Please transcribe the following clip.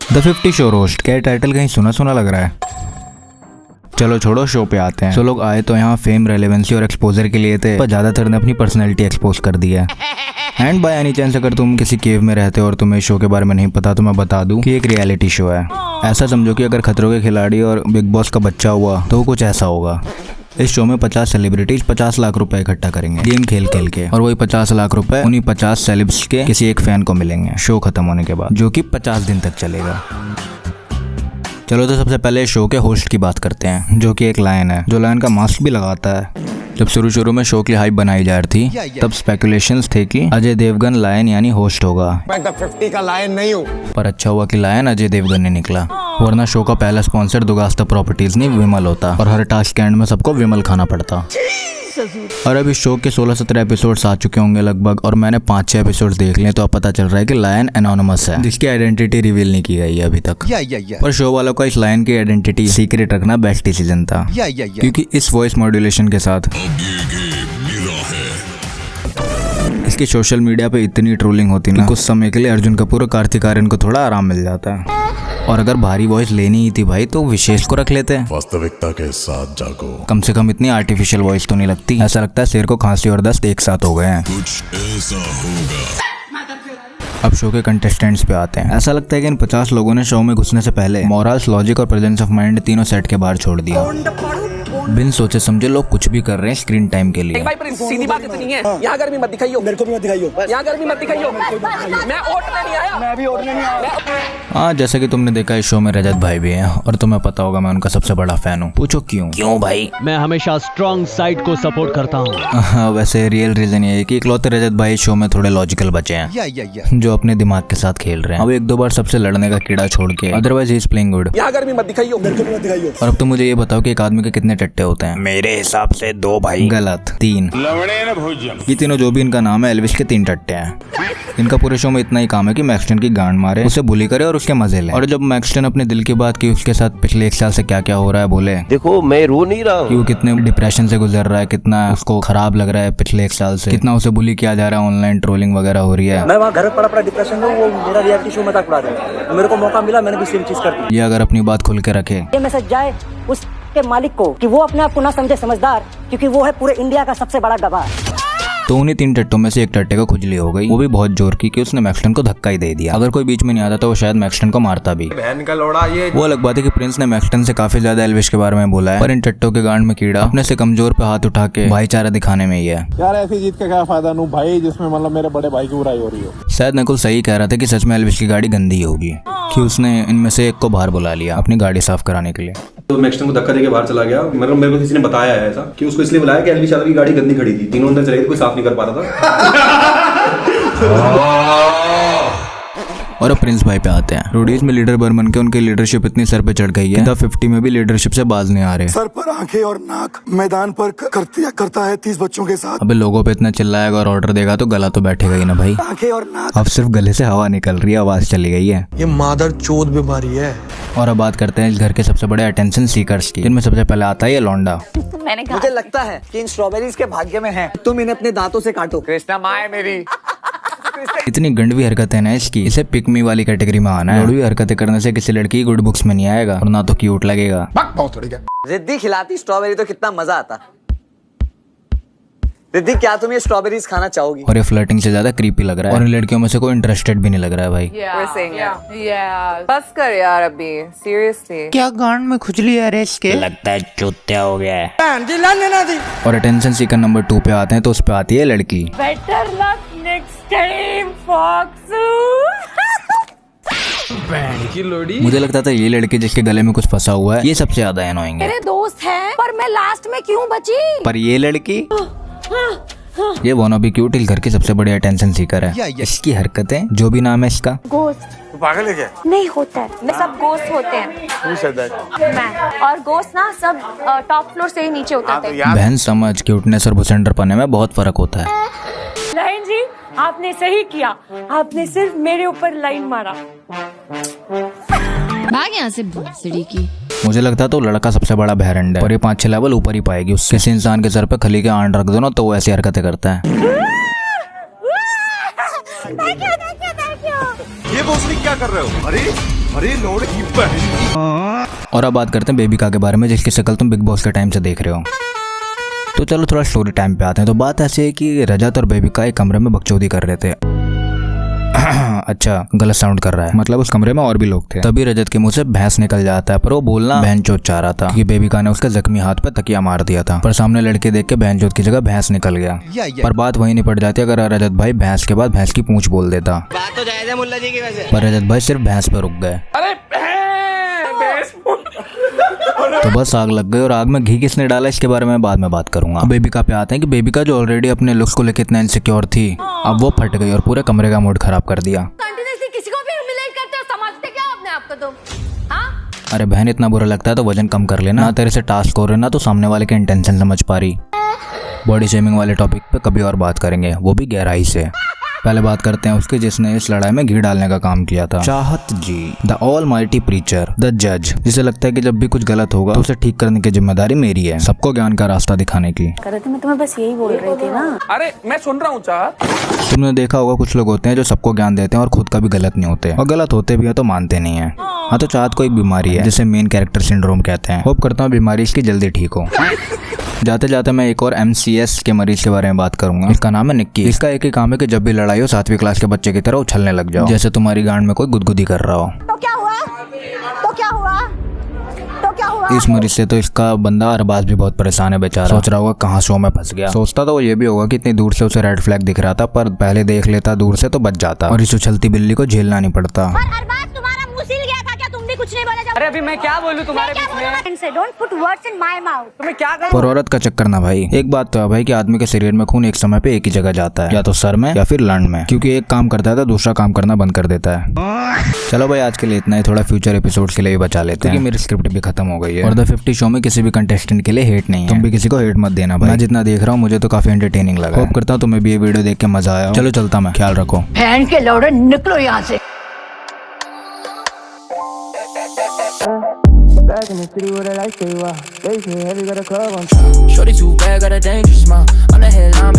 The 50 show roast, क्या title कहीं सुना सुना लग रहा है। चलो छोड़ो, शो पे आते हैं। तो लोग आए तो यहाँ फेम, रेलेवेंसी और एक्सपोजर के लिए थे, पर ज्यादातर ने अपनी पर्सनैलिटी एक्सपोज कर दी है। एंड बाय एनी चांस अगर तुम किसी केव में रहते हो और तुम्हें शो के बारे में नहीं पता तो मैं बता दूं कि एक रियलिटी शो है। ऐसा समझो कि अगर खतरों के खिलाड़ी और बिग बॉस का बच्चा हुआ तो वो कुछ ऐसा होगा। इस शो में 50 सेलिब्रिटीज 50 लाख रुपए इकट्ठा करेंगे गेम खेल खेल के, और वही 50 लाख रुपए उन्हीं 50 सेलिब्स के किसी एक फैन को मिलेंगे शो खत्म होने के बाद, जो कि 50 दिन तक चलेगा। चलो तो सबसे पहले शो के होस्ट की बात करते हैं, जो कि एक लायन है, जो लायन का मास्क भी लगाता है। जब शुरू में शो की हाइप बनाई जा रही थी तब स्पेकुलेशंस थे कि अजय देवगन लायन यानी होस्ट होगा। मैं द 50 का लायन नहीं हूँ। पर अच्छा हुआ कि लायन अजय देवगन ने निकला, वरना शो का पहला स्पॉन्सर दुगास्ता प्रॉपर्टीज नहीं विमल होता, और हर टास्क के एंड में सबको विमल खाना पड़ता। और अब इस शो के 16-17 एपिसोड्स आ चुके होंगे लगभग, और मैंने 5-6 एपिसोड्स देख लिए तो अब पता चल रहा है कि लायन एनोनिमस है, जिसकी आइडेंटिटी रिवील नहीं की गई है अभी तक। पर शो वालों का इस लायन की आइडेंटिटी सीक्रेट रखना बेस्ट डिसीजन था, क्योंकि इस वॉइस मॉड्यूलेशन के साथ इसकी सोशल मीडिया पे इतनी ट्रोलिंग होती ना, कुछ समय के लिए अर्जुन कपूर और कार्तिक आर्यन को थोड़ा आराम मिल जाता है। और अगर भारी वॉइस लेनी ही थी भाई तो विशेष को रख लेते हैं। वास्तविकता के साथ जागो। कम से कम इतनी आर्टिफिशियल वॉइस तो नहीं लगती। ऐसा लगता है शेर को खांसी और दस्त एक साथ हो गए हैं। कुछ ऐसा होगा। अब शो के कंटेस्टेंट्स पे आते हैं। ऐसा लगता है कि इन 50 लोगों ने शो में घुसने से पहले मॉरल्स, लॉजिक और प्रेजेंस ऑफ माइंड तीनों सेट के बाहर छोड़ दिया। बिन सोचे समझे लोग कुछ भी कर रहे हैं स्क्रीन टाइम के लिए। भाई प्रिंस, सीधी बात इतनी है, यहाँ गर्मी मत दिखाइयो, मेरे को भी मत दिखाइयो, यहाँ गर्मी मत दिखाइयो। मैं ओटने नहीं आया, मैं भी ओटने नहीं आया। हाँ, जैसे कि तुमने देखा इस शो में रजत भाई भी हैं, और तुम्हें पता होगा मैं उनका सबसे बड़ा फैन हूँ। पूछो क्यों? क्यों भाई? मैं हमेशा स्ट्रॉन्ग साइड को सपोर्ट करता हूँ। वैसे रियल रीजन ये है कि इकलौते रजत भाई इस शो में थोड़े लॉजिकल बचे हैं, जो अपने दिमाग के साथ खेल रहे हैं। अब 1-2 बार सबसे लड़ने का कीड़ा छोड़ के, otherwise he is playing good. यहाँ गर्मी मत दिखाइयो, मेरे को भी मत दिखाइयो। और अब तो मुझे ये बताओ कि एक आदमी के कितने टट्टे होते हैं? मेरे हिसाब से 2 भाई। गलत, 3। ये तीनों जो भी इनका नाम है एल्विश के 3 टट्टे हैं। इनका पूरे शो में इतना ही काम है कि मैक्सटन की गांड मारे, उसे बुली करे और उसके मजे ले। और जब मैक्सटन अपने दिल की बात की उसके साथ पिछले 1 साल से क्या क्या हो रहा है बोले, देखो मैं रो नहीं रहा हूँ। कि वो कितने डिप्रेशन से गुजर रहा है, कितना उसको खराब लग रहा है पिछले 1 साल से, कितना उसे बुली किया जा रहा है, ऑनलाइन ट्रोलिंग वगैरह हो रही है। मैं वहाँ घर पड़ा डिप्रेशन में, वो मेरा रियलिटी शो मजाक उड़ा रहा है। मेरे को मौका मिला, मैंने भी सेम चीज कर दी। ये अगर अपनी बात खुल के रखे, ये मैसेज जाए उसके मालिक को कि वो अपने आप को ना समझे समझदार, क्योंकि वो है पूरे इंडिया का सबसे बड़ा गवाह। तो उन्हीं 3 टट्टों में से एक टट्टे को खुजली हो गई, वो भी बहुत जोर की, कि उसने मैक्सटन को धक्का ही दे दिया। अगर कोई बीच में नहीं आता तो वो शायद मैक्सटन को मारता भी। बहन का लोड़ा ये। वो अलग बात है कि प्रिंस ने मैक्सटन से काफी ज्यादा एल्विश के बारे में बोला है, पर इन टट्टों के गांड में कीड़ा अपने से कमजोर पे हाथ उठा के भाईचारा दिखाने में ही है। यार ऐसी जीत का क्या फायदा नू भाई, जिसमें मतलब मेरे बड़े भाई की बुराई हो रही हो। शायद नकुल सही कह रहा था कि सच में एल्विश की गाड़ी गंदी होगी, कि उसने इनमें से एक को बाहर बुला लिया अपनी गाड़ी साफ कराने के लिए। तो मैक्सटन को धक्का देके बाहर चला गया। मतलब मेरे को किसी ने बताया है ऐसा कि उसको इसलिए बुलाया कि एल्विश यादव की गाड़ी गंदी खड़ी थी, तीनों अंदर चले थे, कोई साफ नहीं कर पा रहा था। और अब प्रिंस भाई पे आते हैं। रोडीज में लीडर बर्मन के उनकी लीडरशिप इतनी सर पे चढ़ गई है, द 50 में भी लीडरशिप से बाज नहीं आ रहे। सर पर आंखें और नाक, मैदान पर करता है 30 बच्चों के साथ। अबे लोगों पे इतना चिल्लाएगा और ऑर्डर देगा तो गला तो बैठेगा ही ना भाई। आंखें और नाक। अब सिर्फ गले से हवा निकल रही है, आवाज चली गई है। ये मादर चोद बीमारी है। और अब बात करते हैं इस घर के सबसे बड़े अटेंशन सीकर्स की, जिनमें सबसे पहले आता है ये लौंडा। मुझे लगता है कि इन स्ट्रॉबेरीज के भाग्य में है, तुम इन्हें अपने दांतों से काटो। कृष्णा माँ है मेरी। इतनी गंडवी हरकतें ना इसकी, इसे पिक मी वाली कैटेगरी में आना है। गंडवी हरकतें करने से किसी लड़की गुड बुक्स में नहीं आएगा, और ना तो क्यूट लगेगा। रिद्धि खिलाती स्ट्रॉबेरी तो कितना मजा आता। रिद्धि, क्या तुम ये स्ट्रॉबेरीज खाना चाहोगी? और ये फ्लर्टिंग से ज्यादा क्रीपी लग रहा है, और इन लड़कियों में से कोई इंटरेस्टेड भी नहीं लग रहा है भाई। बस कर यार अभी, सीरियसली। क्या गांड में खुजली है रे इसके? लगता है चूतिया हो गया है। और अटेंशन सीकर नंबर 2 पे आते हैं तो उस पे आती है लड़की। Better luck next time fox. मुझे लगता था ये लड़की जिसके गले में कुछ फंसा हुआ है ये सबसे ज्यादा एनोइंग है। मेरे दोस्त हैं, पर मैं लास्ट में क्यों बची? पर ये लड़की, ये वाना भी क्यूट इस घर की सबसे बड़ी अटेंशन सीकर है। इसकी हरकतें, जो भी नाम है इसका। गोस्ट पागल है क्या? नहीं होता है, मैं सब गोस्ट होते हैं। मैं और गोस्ट ना सब टॉप फ्लोर से ही नीचे उतरते हैं। बहन समझ, क्यूटनेस और भुसेंडर पने में बहुत फर्क होता है। लाइन जी, आपने सही किया, आपने सिर्फ मेरे ऊपर लाइन मारा। भाग यहाँ से भूसड़ी की। मुझे लगता तो लड़का सबसे बड़ा बहरंड है, और ये 5-6 लेवल ऊपर ही पाएगी उससे। किसी इंसान के सर पे खली के आंड रख दो ना तो वो ऐसी हरकतें करता है। ये भोसड़ी क्या कर रहे हो? अरे लोड की बहन। और अब बात करते हैं बेबिका के बारे में, जिसकी शक्ल तुम बिग बॉस के टाइम से देख रहे हो। तो चलो थोड़ा स्टोरी टाइम पे आते हैं। तो बात ऐसी है कि रजत और बेबिका एक कमरे में बकचोदी कर रहे थे। अच्छा, गलत साउंड कर रहा है, मतलब उस कमरे में और भी लोग थे। तभी रजत के मुंह से भैंस निकल जाता है, पर वो बोलना बहनचोद चाह रहा था कि बेबिका ने उसके जख्मी हाथ पे तकिया मार दिया था। पर सामने लड़के देख के बहनचोद की जगह भैंस निकल गया। पर बात वहीं निपट जाती अगर रजत भाई भैंस के बाद भैंस की पूंछ बोल देता। बात तो जायज है मुल्ला जी की वजह। पर रजत भाई सिर्फ भैंस पे रुक गए। अरे भैंस। तो बस आग लग गई। और आग में घी किसने डाला इसके बारे में बाद में बात करूंगा। अब बेबिका पे आते हैं कि बेबिका जो ऑलरेडी अपने लुक्स को लेकर इतना इनसिक्योर थी, अब वो फट गई और पूरे कमरे का मूड खराब कर दिया। किसी को भी ह्यूमिलेट करते हो, समझते क्या अपने आप को तुम? हाँ? अरे बहन, इतना बुरा लगता है तो वजन कम कर लेना। ना तेरे से टास्क हो रहे ना तो सामने वाले के इंटेंशन समझ पा रही। बॉडी शेमिंग वाले टॉपिक पे कभी और बात करेंगे, वो भी गहराई से। पहले बात करते हैं उसके जिसने इस लड़ाई में घी डालने का काम किया था। चाहत जी, द ऑलमाइटी प्रीचर, द जज, जिसे लगता है कि जब भी कुछ गलत होगा तो उसे ठीक करने की जिम्मेदारी मेरी है, सबको ज्ञान का रास्ता दिखाने की। मैं तुम्हें बस यही बोल रही थी ना। अरे मैं सुन रहा हूँ चाहत। तुमने देखा होगा कुछ लोग होते हैं जो सबको ज्ञान देते हैं और खुद का भी गलत नहीं होते, और गलत होते भी है तो मानते नहीं है। हाँ, तो चाहत को एक बीमारी है जिसे मेन कैरेक्टर सिंड्रोम कहते हैं। होप करता हूँ बीमारी इसकी जल्दी ठीक हो। जाते जाते मैं एक और MCS के मरीज के बारे में बात करूंगा। इसका नाम है निक्की। इसका एक ही काम है कि जब भी लड़ाई हो 7वीं क्लास के बच्चे की तरह उछलने लग जाओ, जैसे तुम्हारी गांड में कोई गुदगुदी कर रहा हो। तो क्या हुआ? तो क्या हुआ? तो क्या हुआ? इस मरीज से तो इसका बंदा अरबाज भी बहुत परेशान है बेचारा। सोच रहा होगा कहाँ शो में फंस गया। सोचता तो वो ये भी होगा कि इतनी दूर से उसे रेड फ्लैग दिख रहा था, पर पहले देख लेता दूर से तो बच जाता और इस उछलती बिल्ली को झेलना नहीं पड़ता। अरबाज, तुम्हारा मुंह सिल गया था क्या? तुम भी कुछ नहीं बोले? अरे अभी मैं क्या बोलूँ तुम्हारे बीच में? Don't put words in my mouth. तुम्हें क्या कर? पर औरत का चक्कर ना भाई। एक बात तो है भाई कि आदमी के शरीर में खून एक समय पे एक ही जगह जाता है, या तो सर में या फिर लंड में, क्योंकि एक काम करता है तो दूसरा काम करना बंद कर देता है। चलो भाई, आज के लिए इतना ही। थोड़ा फ्यूचर एपिसोड्स के लिए भी बचा लेते हैं, क्योंकि मेरी स्क्रिप्ट भी खत्म हो गई है। और द 50 शो में किसी भी कंटेस्टेंट के लिए हेट नहीं है। तुम भी किसी को हेट मत देना भाई। मैं जितना देख रहा हूँ मुझे तो काफी एंटरटेनिंग लगा। होप करता हूँ तुम्हें भी ये वीडियो देख के मजा आया। चलो चलता मैं, ख्याल रखो। बहन के लौड़े निकलो यहाँ से। Back in the city where the lights stay wild. They say, have you got a club on top? Shorty too bad, got a dangerous smile. On the headline.